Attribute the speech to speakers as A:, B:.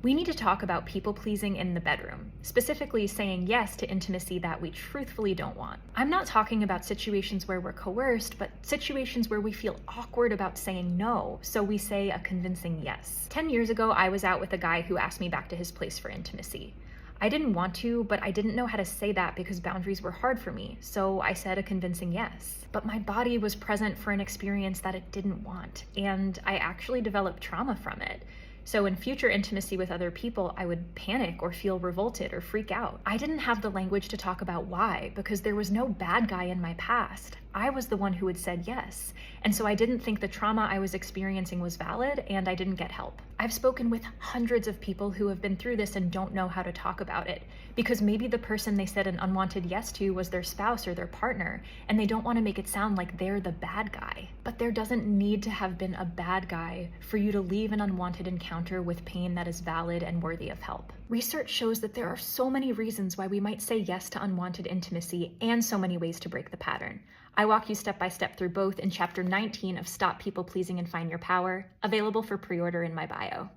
A: We need to talk about people-pleasing in the bedroom, specifically saying yes to intimacy that we truthfully don't want. I'm not talking about situations where we're coerced, but situations where we feel awkward about saying no, so we say a convincing yes. 10 years ago, I was out with a guy who asked me back to his place for intimacy. I didn't want to, but I didn't know how to say that because boundaries were hard for me, so I said a convincing yes. But my body was present for an experience that it didn't want, and I actually developed trauma from it. So in future intimacy with other people, I would panic or feel revolted or freak out. I didn't have the language to talk about why, because there was no bad guy in my past. I was the one who had said yes. And so I didn't think the trauma I was experiencing was valid, and I didn't get help. I've spoken with hundreds of people who have been through this and don't know how to talk about it, because maybe the person they said an unwanted yes to was their spouse or their partner, and they don't want to make it sound like they're the bad guy. But there doesn't need to have been a bad guy for you to leave an unwanted encounter with pain that is valid and worthy of help. Research shows that there are so many reasons why we might say yes to unwanted intimacy and so many ways to break the pattern. I walk you step by step through both in chapter 19 of Stop People Pleasing and Find Your Power, available for pre-order in my bio.